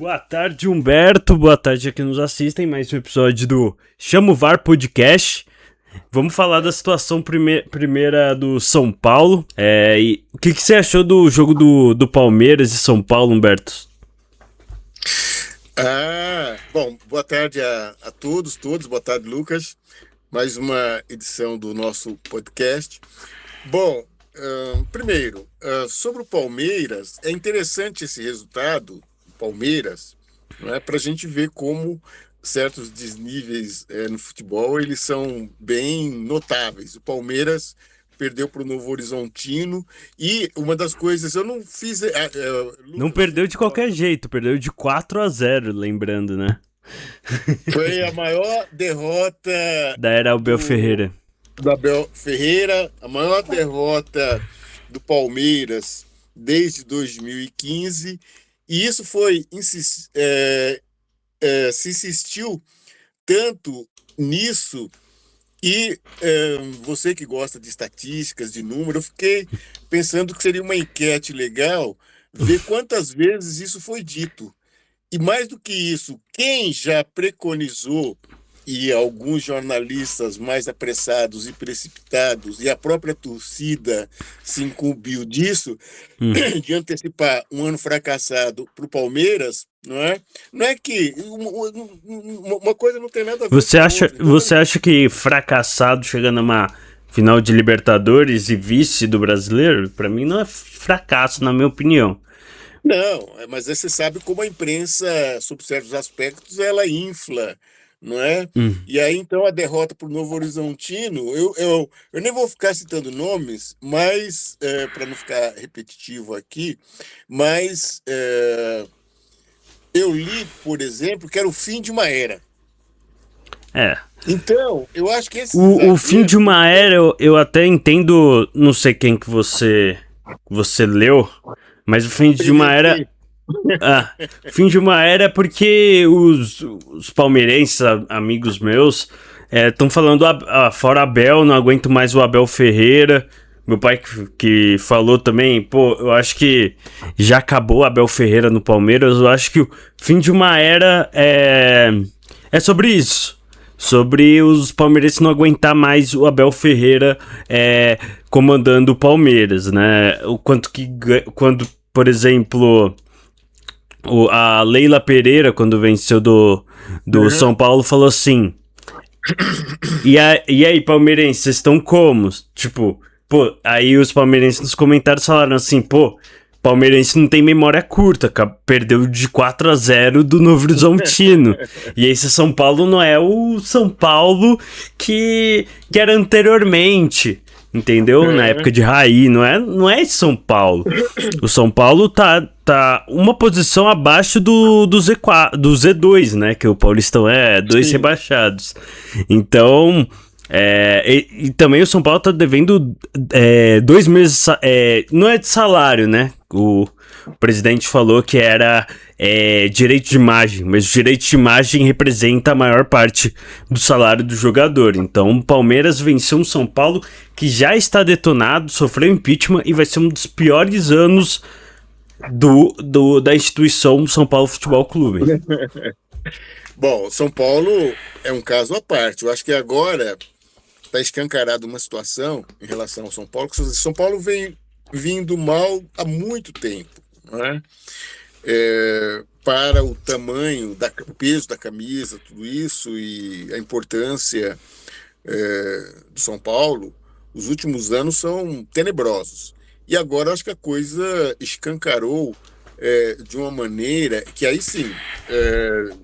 Boa tarde, Humberto. Boa tarde a quem nos assistem. Mais um episódio do Chama o VAR Podcast. Vamos falar da situação primeira do São Paulo. E o que você achou do jogo do Palmeiras e São Paulo, Humberto? Bom, boa tarde a todos. Boa tarde, Lucas. Mais uma edição do nosso podcast. Bom, primeiro, sobre o Palmeiras, é interessante esse resultado, Palmeiras, não é, para a gente ver como certos desníveis no futebol, eles são bem notáveis. O Palmeiras perdeu para o Novo Horizontino e uma das coisas, eu não fiz... Lucas, não perdeu de qualquer jeito, perdeu de 4-0, lembrando, né? Foi a maior derrota da era Abel Ferreira. Da Abel Ferreira, a maior derrota do Palmeiras desde 2015, e isso foi se insistiu tanto nisso, e você que gosta de estatísticas, de números, eu fiquei pensando que seria uma enquete legal ver quantas vezes isso foi dito. E mais do que isso, quem já preconizou, e alguns jornalistas mais apressados e precipitados, e a própria torcida se incumbiu disso, de antecipar um ano fracassado para o Palmeiras, não é? Não é que uma coisa não tem nada a ver com a outra. Você acha que fracassado chegando a uma final de Libertadores e vice do Brasileiro, para mim não é fracasso, na minha opinião. Não, mas você sabe como a imprensa, sob certos aspectos, ela infla, não é? E aí, então, a derrota para o Novo Horizontino, eu nem vou ficar citando nomes, mas, para não ficar repetitivo aqui, mas eu li, por exemplo, que era o fim de uma era. Então, eu acho que esse... O fim de uma era, eu até entendo, não sei quem que você leu, mas o fim de uma era... fim de uma era porque os palmeirenses, amigos meus, estão falando fora Abel, não aguento mais o Abel Ferreira. Meu pai que falou também, eu acho que já acabou o Abel Ferreira no Palmeiras. Eu acho que o fim de uma era é sobre isso. Sobre os palmeirenses não aguentar mais o Abel Ferreira comandando o Palmeiras, né? Quando, por exemplo... A Leila Pereira, quando venceu do São Paulo, falou assim: e aí, palmeirenses, vocês estão como? Tipo, aí os palmeirenses nos comentários falaram assim: palmeirense não tem memória curta, perdeu de 4-0 do Novo Horizontino. E esse São Paulo não é o São Paulo que era anteriormente. Entendeu? Na época de Raí, não é esse São Paulo. O São Paulo tá uma posição abaixo do Z2, né? Que o Paulistão dois rebaixados. Então, e também o São Paulo tá devendo 2 meses, não é de salário, né? O presidente falou que era direito de imagem, mas o direito de imagem representa a maior parte do salário do jogador. Então o Palmeiras venceu um São Paulo que já está detonado, sofreu impeachment e vai ser um dos piores anos da instituição São Paulo Futebol Clube. Bom, São Paulo é um caso à parte. Eu acho que agora está escancarada uma situação em relação ao São Paulo, que São Paulo vem vindo mal há muito tempo, não é? Para o tamanho, o peso da camisa, tudo isso, e a importância do São Paulo, os últimos anos são tenebrosos. E agora acho que a coisa escancarou de uma maneira que aí sim,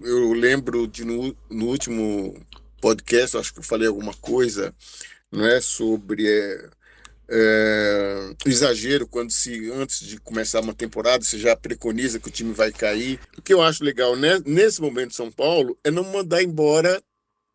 eu lembro no último podcast, acho que eu falei alguma coisa, não é, sobre... exagero quando antes de começar uma temporada você já preconiza que o time vai cair. O que eu acho legal nesse momento de São Paulo é não mandar embora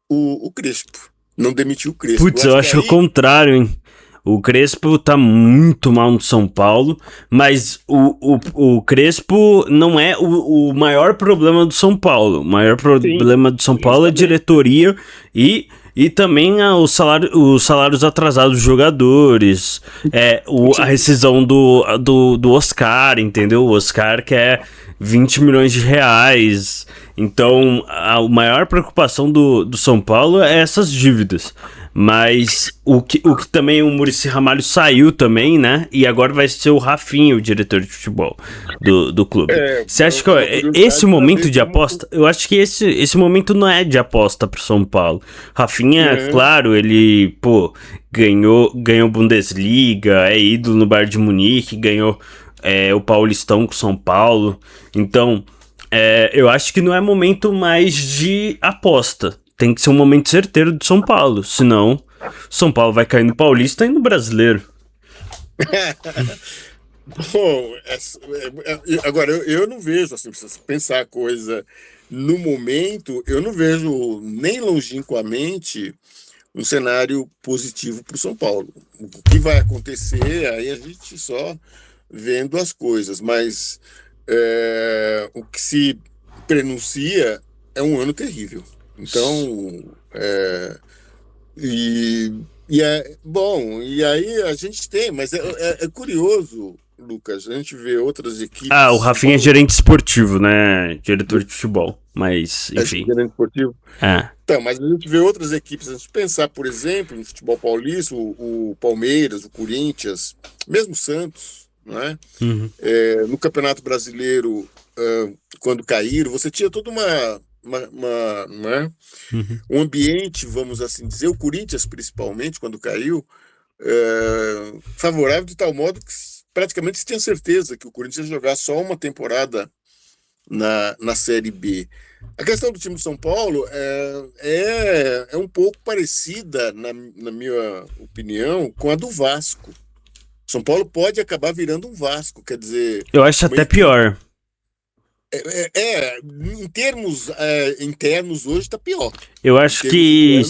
o Crespo, não demitir o Crespo. Putz, eu acho o contrário, hein? O Crespo tá muito mal no São Paulo, mas o Crespo não é o maior problema do São Paulo. O maior problema do São Paulo é a diretoria e E também os salários atrasados dos jogadores, a rescisão do Oscar, entendeu? O Oscar quer 20 milhões de reais. Então, a maior preocupação do São Paulo é essas dívidas. Mas o que também o Muricy Ramalho saiu também, né? E agora vai ser o Rafinha, o diretor de futebol do clube. Você acha que esse momento de aposta... Eu acho que esse momento não é de aposta pro São Paulo. Rafinha, claro, ele, ganhou Bundesliga, é ídolo no Bayern de Munique, ganhou o Paulistão com São Paulo. Então, eu acho que não é momento mais de aposta. Tem que ser um momento certeiro do São Paulo. Senão, São Paulo vai cair no Paulista e no Brasileiro. Bom, agora eu não vejo, assim, se você pensar a coisa no momento, eu não vejo nem longínquamente um cenário positivo para o São Paulo. O que vai acontecer, aí a gente só vendo as coisas, mas o que se prenuncia é um ano terrível. Então, bom, e aí a gente tem, mas é curioso, Lucas, a gente vê outras equipes. O Rafinha é gerente esportivo, né? Diretor de futebol, mas enfim. Gerente esportivo? Então, mas a gente vê outras equipes, a gente pensar, por exemplo, no futebol paulista, o Palmeiras, o Corinthians, mesmo o Santos, não é? No Campeonato Brasileiro, quando caíram, você tinha toda um ambiente, vamos assim dizer, o Corinthians principalmente, quando caiu, favorável de tal modo que praticamente se tinha certeza que o Corinthians ia jogar só uma temporada na Série B. A questão do time de São Paulo é um pouco parecida, na minha opinião, com a do Vasco. São Paulo pode acabar virando um Vasco, quer dizer... Eu acho até pior. Em termos internos, hoje está pior. Eu acho que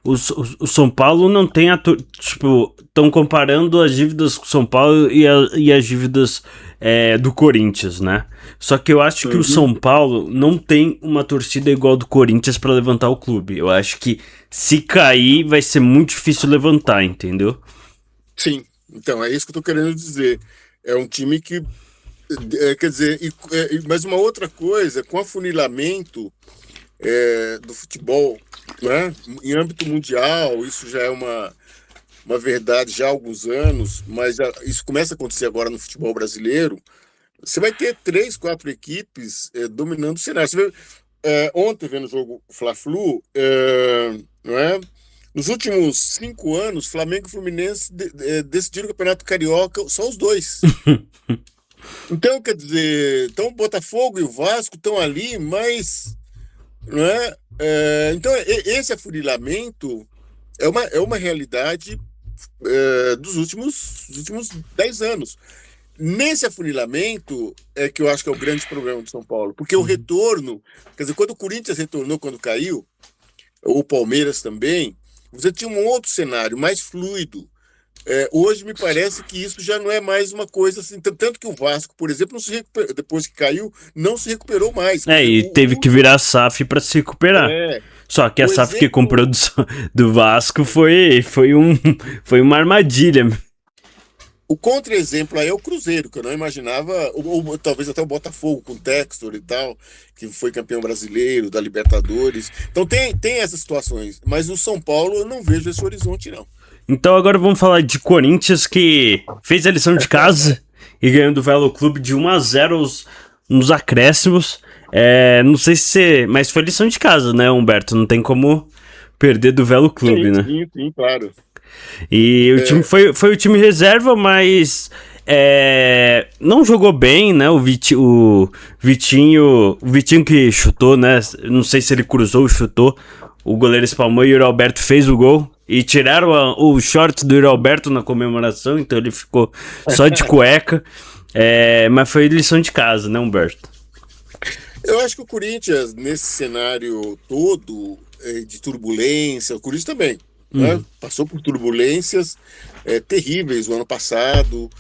o São Paulo não tem tipo, estão comparando as dívidas com o São Paulo e as dívidas do Corinthians, né? Só que eu acho que o São Paulo não tem uma torcida igual do Corinthians para levantar o clube. Eu acho que se cair vai ser muito difícil levantar, entendeu? Sim, então é isso que eu tô querendo dizer. É um time que quer dizer, mas uma outra coisa, com o afunilamento do futebol, né, em âmbito mundial, isso já é uma verdade já há alguns anos, mas isso começa a acontecer agora no futebol brasileiro. Você vai ter 3, 4 equipes dominando o cenário. Você vê, ontem, vendo o jogo Fla-Flu, não é? Nos últimos 5 anos, Flamengo e Fluminense decidiram o Campeonato Carioca, só os dois. Então, quer dizer, então o Botafogo e o Vasco estão ali, mas não é? Então, esse afunilamento é uma realidade dos últimos 10 anos. Nesse afunilamento é que eu acho que é o grande problema do São Paulo, porque o retorno, quer dizer, quando o Corinthians retornou, quando caiu, o Palmeiras também, você tinha um outro cenário mais fluido. Hoje me parece que isso já não é mais uma coisa assim, tanto que o Vasco, por exemplo, não se recuperou, depois que caiu, não se recuperou mais. E teve que virar SAF para se recuperar. Só que a SAF que comprou do Vasco foi uma armadilha. O contra-exemplo aí é o Cruzeiro, que eu não imaginava, ou talvez até o Botafogo com o Textor e tal, que foi campeão brasileiro, da Libertadores. Então tem essas situações, mas o São Paulo eu não vejo esse horizonte, não. Então agora vamos falar de Corinthians, que fez a lição de casa e ganhou do Velo Clube de 1-0 nos acréscimos. Não sei se mas foi lição de casa, né, Humberto? Não tem como perder do Velo Clube, né? Sim, claro. E o time foi o time reserva, mas não jogou bem, né? O Vitinho que chutou, né? Não sei se ele cruzou ou chutou. O goleiro espalmou e o Alberto fez o gol. E tiraram o short do Alberto na comemoração, então ele ficou só de cueca. Mas foi lição de casa, né, Humberto? Eu acho que o Corinthians, nesse cenário todo de turbulência, o Corinthians também, né? Passou por turbulências terríveis no ano passado.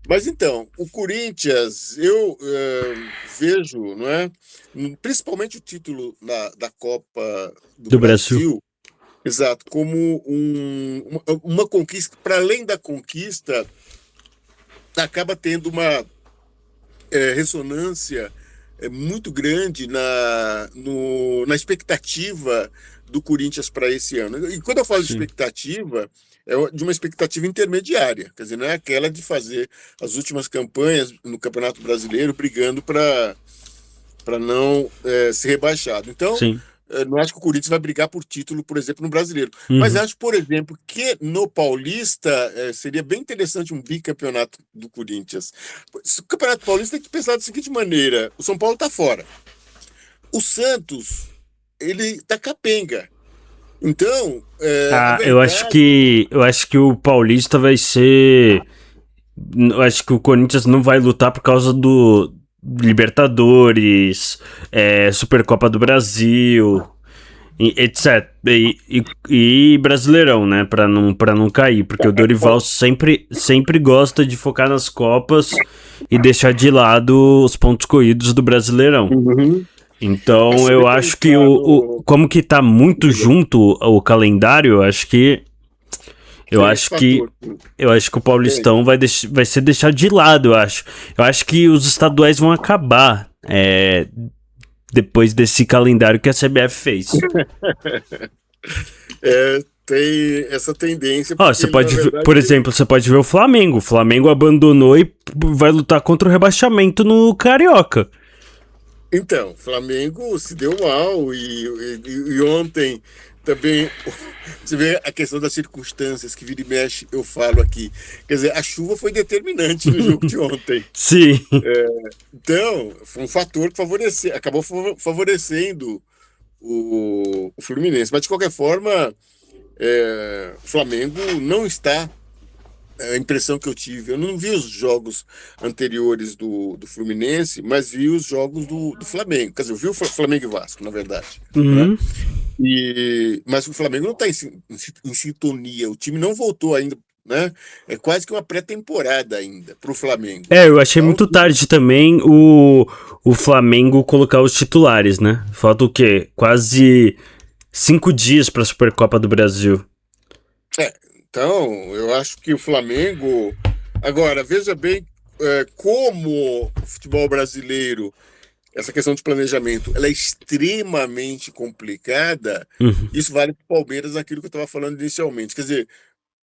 Mas então, o Corinthians, eu vejo, não é? Principalmente o título da Copa do Brasil. Exato, como uma conquista, para além da conquista, acaba tendo uma ressonância muito grande na expectativa do Corinthians para esse ano. E quando eu falo de Sim, expectativa, é de uma expectativa intermediária, quer dizer, não é aquela de fazer as últimas campanhas no Campeonato Brasileiro brigando para não ser rebaixado. Então, sim. não acho que o Corinthians vai brigar por título, por exemplo, no Brasileiro. Mas Uhum. acho, por exemplo, que no Paulista seria bem interessante um bicampeonato do Corinthians. O Campeonato Paulista tem que pensar da seguinte maneira: o São Paulo está fora. O Santos, ele está capenga. Então, a Ah, verdade. eu acho que o Paulista vai ser. Eu acho que o Corinthians não vai lutar por causa do Libertadores, Supercopa do Brasil, etc. E Brasileirão, né? Pra não cair, porque o Dorival sempre gosta de focar nas Copas e deixar de lado os pontos corridos do Brasileirão. Uhum. Então Se eu bem acho que pensar no. como que tá muito junto o calendário, eu Tem esse acho que fator. eu acho que o Tem. Paulistão vai ser deixado de lado, eu acho. Eu acho que os estaduais vão acabar depois desse calendário que a CBF fez. Tem essa tendência, Ó, você porque, na pode ver, por verdade. exemplo, você pode ver o Flamengo. O Flamengo abandonou e vai lutar contra o rebaixamento no Carioca. Então, Flamengo se deu mal e ontem também você vê a questão das circunstâncias que vira e mexe, eu falo aqui. Quer dizer, a chuva foi determinante no jogo de ontem. Sim. Então, foi um fator que acabou favorecendo o Fluminense. Mas, de qualquer forma, o Flamengo não está. A impressão que eu tive, eu não vi os jogos anteriores do Fluminense, mas vi os jogos do Flamengo. Quer dizer, eu vi o Flamengo e Vasco, na verdade. Né? Uhum. Mas o Flamengo não está em sintonia, o time não voltou ainda, né? É quase que uma pré-temporada ainda para o Flamengo. Eu achei Então, muito tudo. tarde também o Flamengo colocar os titulares, né? Falta o quê? Quase 5 dias pra Supercopa do Brasil. Então, eu acho que o Flamengo. Agora, veja bem como o futebol brasileiro, essa questão de planejamento, ela é extremamente complicada. Uhum. Isso vale para o Palmeiras, aquilo que eu estava falando inicialmente. Quer dizer,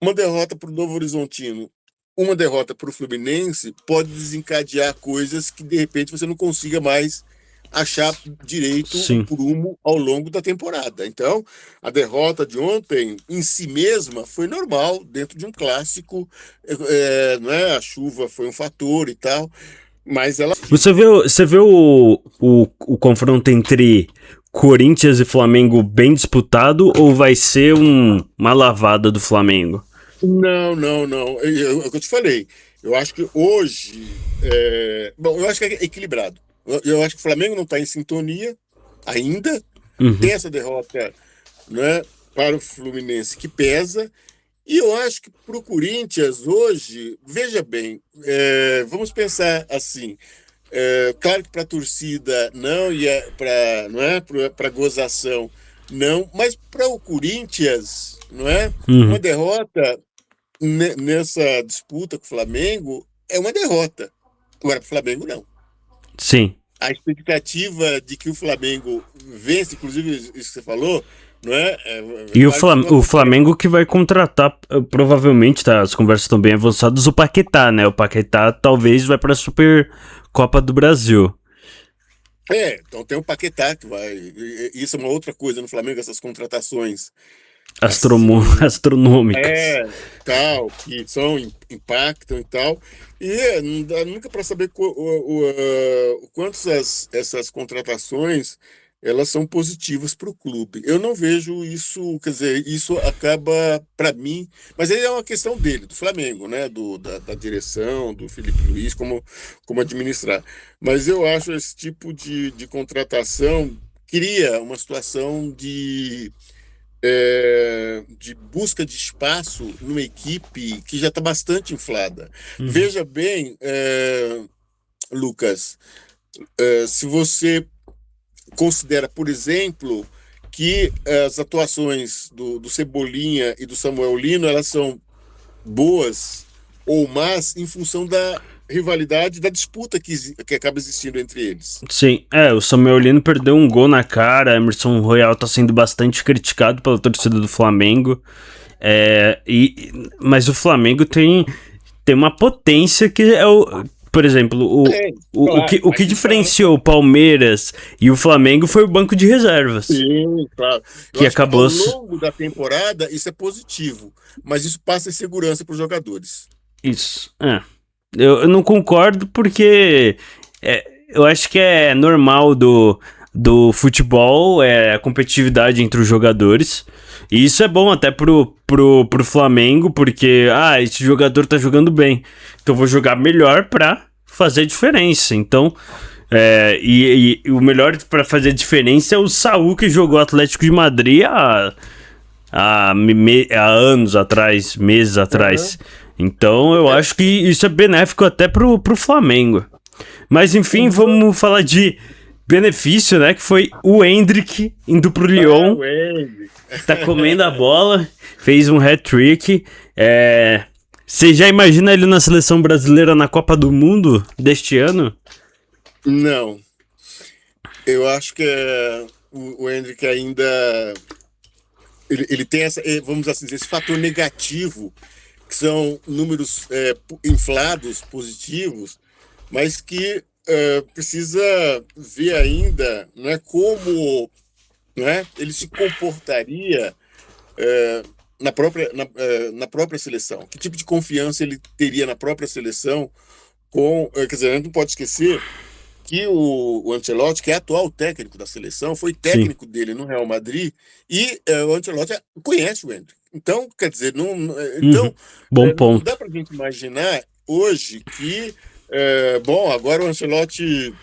uma derrota para o Novo Horizontino, uma derrota para o Fluminense pode desencadear coisas que de repente você não consiga mais achar direito o Sim. prumo ao longo da temporada. Então, a derrota de ontem em si mesma foi normal dentro de um clássico, não é? A chuva foi um fator e tal, mas ela. Você viu o confronto entre Corinthians e Flamengo bem disputado ou vai ser uma lavada do Flamengo? Não, não, não. É o que eu te falei. Eu acho que hoje. Bom, eu acho que é equilibrado. Eu acho que o Flamengo não está em sintonia ainda. Uhum. Tem essa derrota, né, para o Fluminense que pesa. E eu acho que para o Corinthians hoje, veja bem, vamos pensar assim. Claro que para a torcida não, e para não é para gozação não, mas para o Corinthians, não é? Uma Uhum. derrota nessa disputa com o Flamengo é uma derrota. Agora, para o Flamengo, não. Sim. A expectativa de que o Flamengo vence, inclusive isso que você falou, não é? É E claro que isso não O acontece. Flamengo que vai contratar, provavelmente, tá? As conversas estão bem avançadas, o Paquetá, né? O Paquetá talvez vai pra Supercopa do Brasil. Então tem o Paquetá que vai. Isso é uma outra coisa no Flamengo, essas contratações assim, Astronômicas. tal, que impactam e tal. E não dá nunca para saber o quanto essas contratações elas são positivas para o clube. Eu não vejo isso, quer dizer, isso acaba para mim, mas aí é uma questão dele, do Flamengo, né, da direção, do Felipe Luiz, como administrar. Mas eu acho esse tipo de contratação cria uma situação de busca de espaço numa equipe que já está bastante inflada. Uhum. Veja bem, Lucas, se você considera, por exemplo, que as atuações do Cebolinha e do Samuel Lino, elas são boas ou más em função da rivalidade, da disputa que acaba existindo entre eles. Sim, o Samuel Lino perdeu um gol na cara, Emerson Royal tá sendo bastante criticado pela torcida do Flamengo, mas o Flamengo tem uma potência que é o... Por exemplo, Claro, o que diferenciou o Palmeiras e o Flamengo foi o banco de reservas. Sim, claro. Eu Que acho que acabou... ao longo da temporada isso é positivo, mas isso passa segurança para os jogadores. Isso, eu não concordo porque eu acho que é normal do futebol, a competitividade entre os jogadores. E isso é bom até pro Flamengo, porque, esse jogador tá jogando bem, então eu vou jogar melhor pra fazer diferença. Então, e o melhor pra fazer diferença é o Saúl, que jogou Atlético de Madrid há anos atrás, meses atrás. Então eu acho que isso é benéfico até pro Flamengo. Mas enfim, vamos falar de benefício, né? Que foi o Endrick indo pro Lyon. Tá comendo a bola, fez um hat-trick. Você já imagina ele na seleção brasileira na Copa do Mundo deste ano? Não. Eu acho que o Endrick ainda... Ele tem vamos assim dizer, esse fator negativo, que são números inflados, positivos, mas que precisa ver ainda, né, como, né, ele se comportaria na própria seleção. Que tipo de confiança ele teria na própria seleção? Quer dizer, a gente não pode esquecer que o Ancelotti, que é atual técnico da seleção, foi técnico dele no Real Madrid, e o Ancelotti conhece o Endrick. Então, quer dizer, Bom ponto. Não dá pra gente imaginar hoje que agora o Ancelotti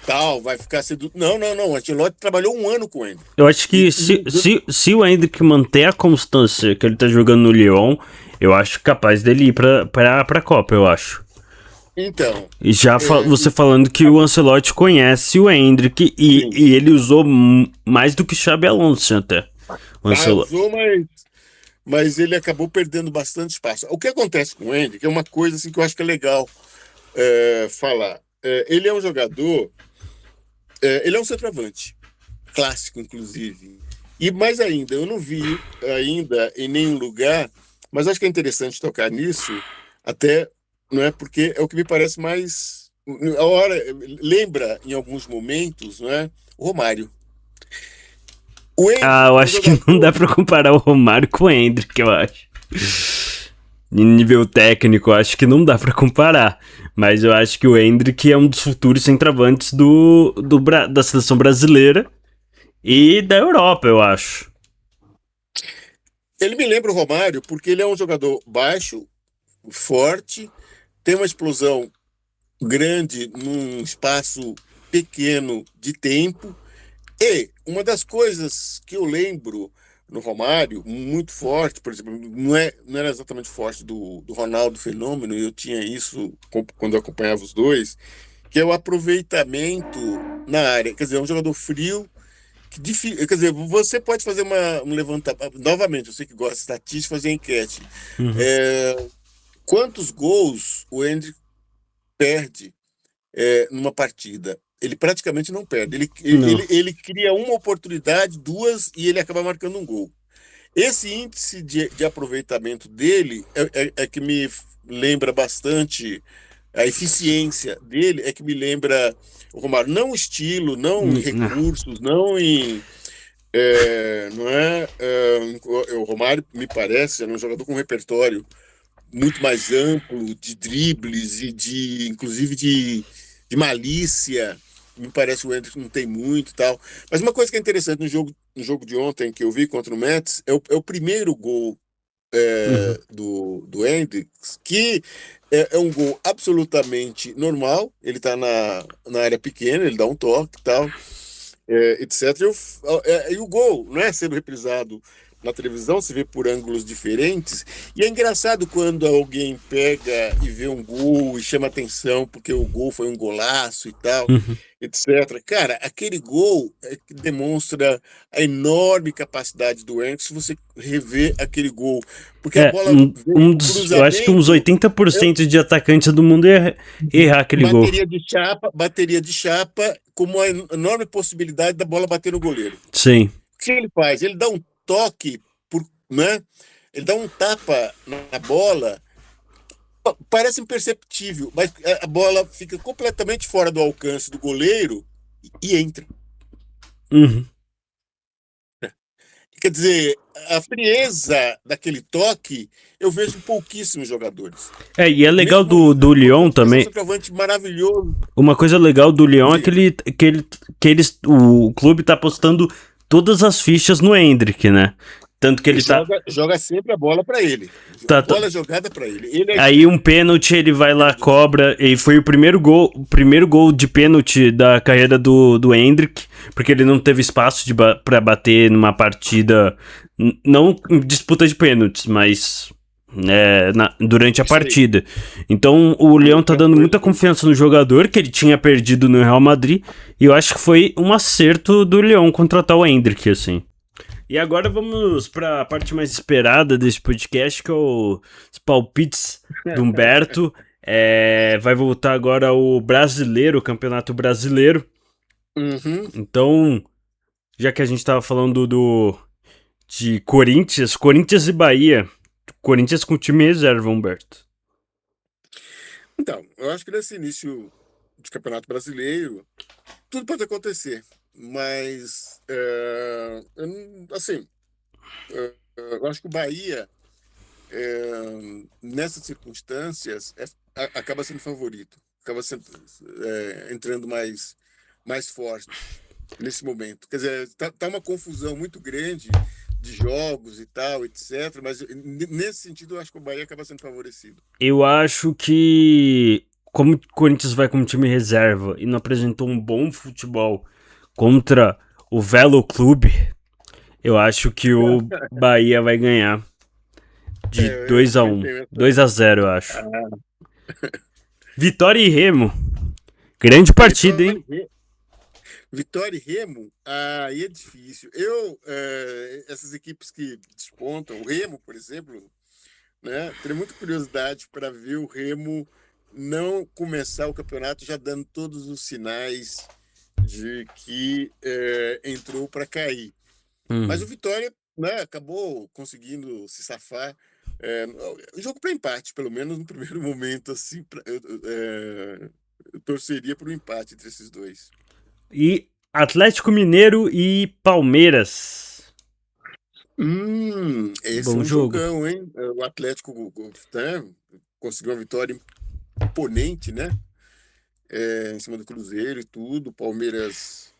vai ficar sendo... Não, o Ancelotti trabalhou um ano com o Endrick. Eu acho que se o Endrick manter a constância que ele tá jogando no Lyon, eu acho capaz dele ir pra Copa, eu acho. Então... E já você falando que o Ancelotti conhece o Endrick e ele usou mais do que Xabi Alonso até. Usou, mas ele acabou perdendo bastante espaço. O que acontece com o Endrick é uma coisa assim, que eu acho que é legal falar. Ele é um jogador, ele é um centroavante, clássico, inclusive. E mais ainda, eu não vi ainda em nenhum lugar, mas acho que é interessante tocar nisso, até, não é, porque é o que me parece mais... lembra, em alguns momentos, não é, o Romário. Eu acho que não dá pra comparar o Romário com o Endrick, eu acho. Em nível técnico, eu acho que não dá pra comparar. Mas eu acho que o Endrick é um dos futuros centroavantes da seleção brasileira e da Europa, eu acho. Ele me lembra o Romário porque ele é um jogador baixo, forte, tem uma explosão grande num espaço pequeno de tempo. E uma das coisas que eu lembro no Romário, muito forte, por exemplo, não era exatamente forte do Ronaldo Fenômeno, eu tinha isso quando eu acompanhava os dois, que é o aproveitamento na área. Quer dizer, é um jogador frio, quer dizer, você pode fazer um levantamento, novamente, você que gosta de estatística, fazer enquete. Quantos gols o Endrick perde numa partida? Ele praticamente não perde. Ele cria uma oportunidade, duas, e ele acaba marcando um gol. Esse índice de aproveitamento dele é que me lembra bastante, a eficiência dele é que me lembra o Romário. Não o estilo, não em recursos, não em... não é... o Romário, me parece, é um jogador com um repertório muito mais amplo, de dribles e inclusive de malícia. Me parece que o Endrick não tem muito e tal. Mas uma coisa que é interessante no jogo de ontem que eu vi contra o Mets é o primeiro gol do Endrick, que é um gol absolutamente normal. Ele está na área pequena, ele dá um toque e tal, etc. E o gol, não é sendo reprisado na televisão, você vê por ângulos diferentes, e é engraçado quando alguém pega e vê um gol e chama atenção porque o gol foi um golaço e tal, Uhum. etc. Cara, aquele gol é que demonstra a enorme capacidade do Henrique se você rever aquele gol, porque a bola veio no Eu acho que uns cruzamento, 80% de atacantes do mundo ia errar aquele gol. bateria de chapa, com uma enorme possibilidade da bola bater no goleiro. Sim. O que ele faz? Ele dá um toque, né? Ele dá um tapa na bola, parece imperceptível, mas a bola fica completamente fora do alcance do goleiro e entra. Uhum. Quer dizer, a frieza daquele toque eu vejo em pouquíssimos jogadores. E é legal Mesmo do Lyon é um também. centroavante maravilhoso. Uma coisa legal do Lyon é o clube tá apostando todas as fichas no Endrick, né? Tanto que ele joga sempre a bola para ele. Tá, a bola é jogada para ele. Aí um pênalti, ele vai lá, cobra, e foi o primeiro gol de pênalti da carreira do Endrick, porque ele não teve espaço pra bater numa partida, não em disputa de pênaltis, mas durante a partida. Então o Leão tá dando muita confiança no jogador, que ele tinha perdido no Real Madrid, e eu acho que foi um acerto do Leão contratar o Endrick, assim. E agora vamos para a parte mais esperada desse podcast, que é os palpites do Humberto. Vai voltar agora o brasileiro, o Campeonato Brasileiro. Uhum. Então, já que a gente estava falando de Corinthians e Bahia. Corinthians com time reserva, Humberto. Então, eu acho que nesse início de Campeonato Brasileiro, tudo pode acontecer. Mas, assim, eu acho que o Bahia, nessas circunstâncias, acaba sendo favorito. Acaba entrando mais forte nesse momento. Quer dizer, tá uma confusão muito grande de jogos e tal, etc. Mas nesse sentido, eu acho que o Bahia acaba sendo favorecido. Eu acho que, como o Corinthians vai como time reserva e não apresentou um bom futebol contra o Velo Clube, eu acho que o Bahia vai ganhar de 2-1. 2-0, eu acho. Vitória e Remo. Grande partida, hein? Vitória e Remo, aí é difícil. Essas equipes que despontam, o Remo, por exemplo, né, teria muita curiosidade para ver o Remo não começar o campeonato já dando todos os sinais de que entrou para cair. Mas o Vitória, né, acabou conseguindo se safar. Jogo para empate, pelo menos no primeiro momento, assim, eu torceria para um empate entre esses dois. E Atlético Mineiro e Palmeiras. Esse Bom é um jogo. jogão, hein? O Atlético, né, conseguiu uma vitória imponente, né? Em cima do Cruzeiro e tudo. Palmeiras.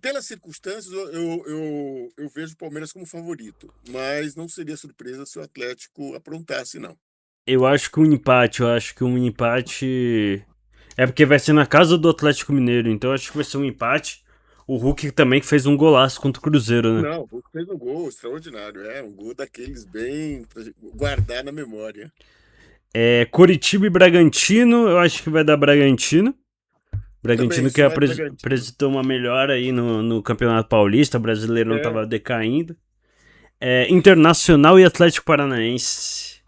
Pelas circunstâncias, eu vejo o Palmeiras como favorito, mas não seria surpresa se o Atlético aprontasse, não. Eu acho que um empate. É porque vai ser na casa do Atlético Mineiro, então eu acho que vai ser um empate. O Hulk também fez um golaço contra o Cruzeiro, né? Não, o Hulk fez um gol extraordinário. Um gol daqueles bem pra guardar na memória. Coritiba e Bragantino, eu acho que vai dar Bragantino. Bragantino que apresentou uma melhora aí no Campeonato Paulista, o brasileiro não tava decaindo. Internacional e Atlético Paranaense.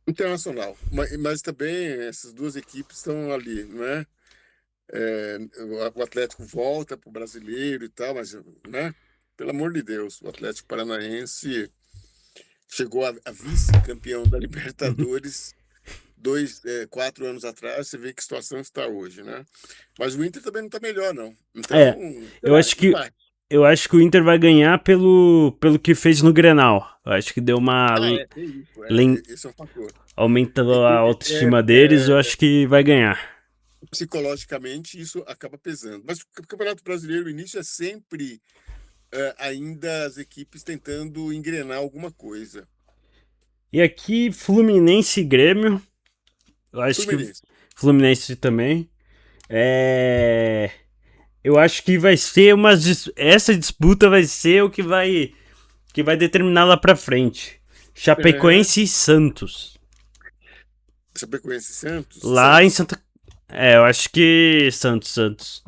Internacional, mas também essas duas equipes estão ali, né? O Atlético volta para o brasileiro e tal, mas, né? Pelo amor de Deus, o Atlético Paranaense chegou a vice-campeão da Libertadores 4 anos atrás. Você vê que situação está hoje, né? Mas o Inter também não está melhor, não. Então, eu acho que o Inter vai ganhar pelo que fez no Grenal. Eu acho que deu uma esse é um fator. Aumentou a autoestima deles, eu acho que vai ganhar. Psicologicamente, isso acaba pesando. Mas o Campeonato Brasileiro, o início é sempre ainda as equipes tentando engrenar alguma coisa. E aqui, Fluminense e Grêmio. Eu acho que Fluminense também. Eu acho que vai ser essa disputa vai ser o que vai determinar lá pra frente. Chapecoense e Santos. Chapecoense e Santos? Lá em Santa... eu acho que Santos.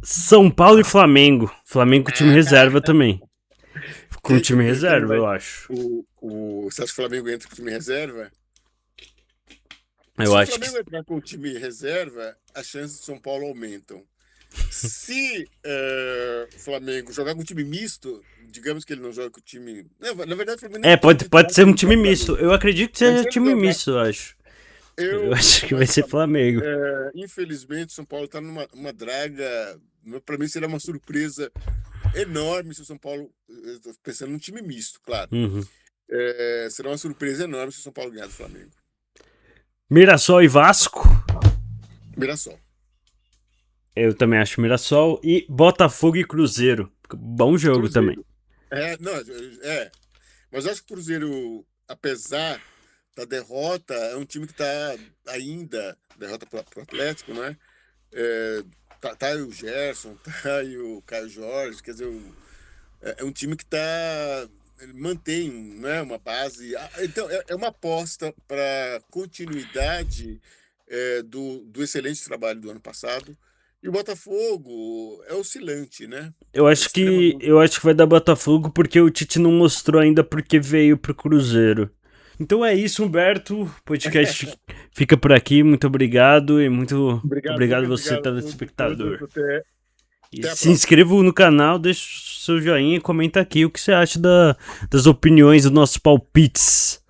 São Paulo e Flamengo. Flamengo com time reserva também. Com time reserva, eu acho. Você acha que o Flamengo entra com o time reserva? Eu Se acho o Flamengo entrar com o time reserva, as chances de São Paulo aumentam. Se o Flamengo jogar com um time misto, digamos que ele não joga com o time. Não, na verdade, o Flamengo pode ser um time misto. Eu acredito que seja time misto, eu acho. Eu acho que vai ser Flamengo. Infelizmente, São Paulo está numa draga. Para mim, seria uma surpresa enorme se o São Paulo. Pensando num time misto, claro. Uhum. Será uma surpresa enorme se o São Paulo ganhar do Flamengo. Mirassol e Vasco. Mirassol. Eu também acho Mirassol. E Botafogo e Cruzeiro. Bom jogo também. Mas eu acho que o Cruzeiro, apesar da derrota, é um time que está ainda. Derrota para o Atlético, né? Tá aí o Gerson, tá aí o Caio Jorge, quer dizer, é um time que ele mantém, né, uma base. Então, é uma aposta para continuidade do excelente trabalho do ano passado. E o Botafogo é oscilante, né? Eu acho que vai dar Botafogo porque o Tite não mostrou ainda porque veio pro Cruzeiro. Então é isso, Humberto. O podcast fica por aqui. Muito obrigado e muito obrigado você, telespectador. Se inscreva no canal, deixa o seu joinha e comenta aqui o que você acha das opiniões dos nossos palpites.